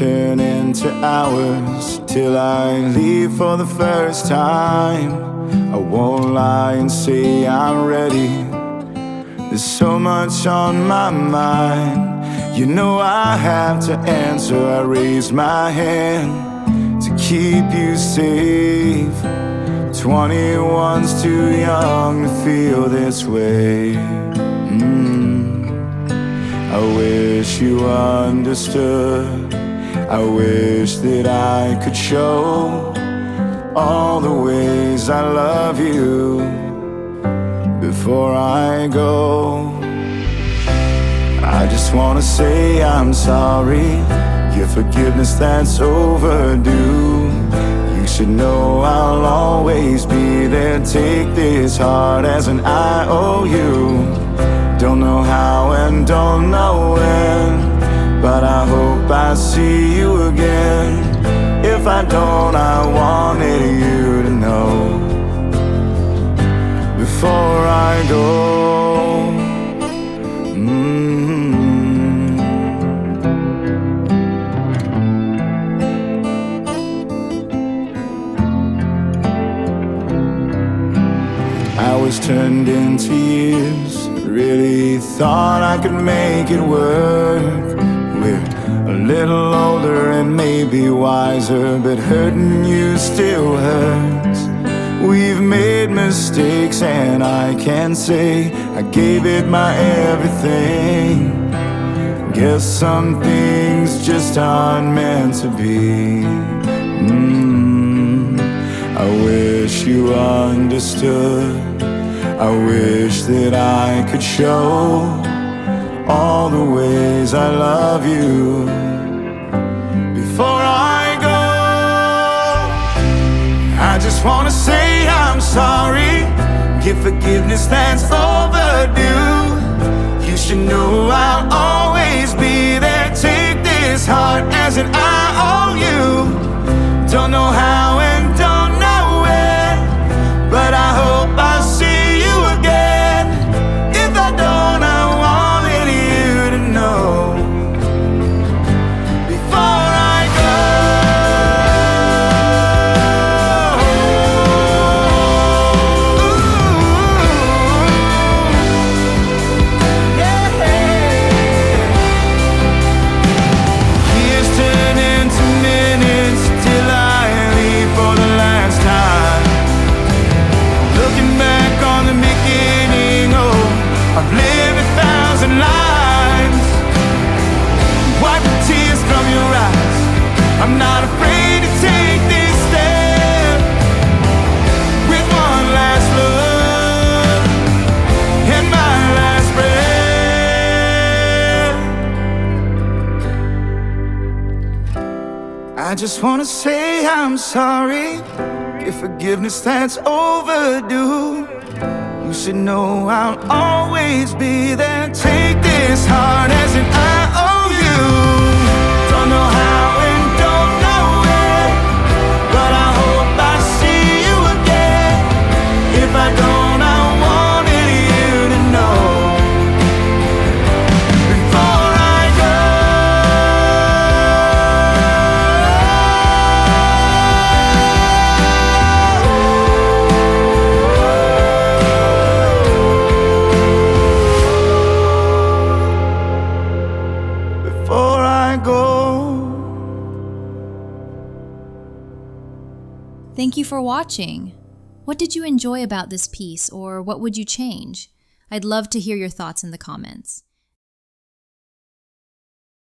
turn into hours till I leave for the first time. I won't lie and say I'm ready. There's so much on my mind. You know I have to answer. I raise my hand to keep you safe. 21's too young to feel this way. I wish you understood. I wish that I could show all the ways I love you before I go. I just wanna say I'm sorry. Your forgiveness that's overdue. You should know I'll always be there. Take this heart as an IOU. Don't know how and don't know when, but I hope I see you again. If I don't, I wanted you to know before I go. Hours turned into years. Really thought I could make it work. We're a little older and maybe wiser, but hurting you still hurts. We've made mistakes and I can't say I gave it my everything. Guess some things just aren't meant to be. I wish you understood. I wish that I could show all the ways I love you before I go. I just wanna say I'm sorry. Give forgiveness that's overdue. You should know I'll always be there. Take this heart as an IOU. Don't know how and don't know when, but I hope I'll see you again. If I don't, I wanted you to know before I go. Yeah. Years turn into minutes till I leave for the last time. Looking back on the beginning, oh, I've lived 1,000 lives. Wipe the tears from your eyes. I'm not afraid to take this step with one last look and my last breath. I just wanna say I'm sorry. Give forgiveness that's overdue. You should know I'll always be there. Take this heart as an IOU. Don't know how and don't know when, but I hope I see you again. If I don't, I wanted you to know before I go. Before I go. Thank you for watching. What did you enjoy about this piece, or what would you change? I'd love to hear your thoughts in the comments.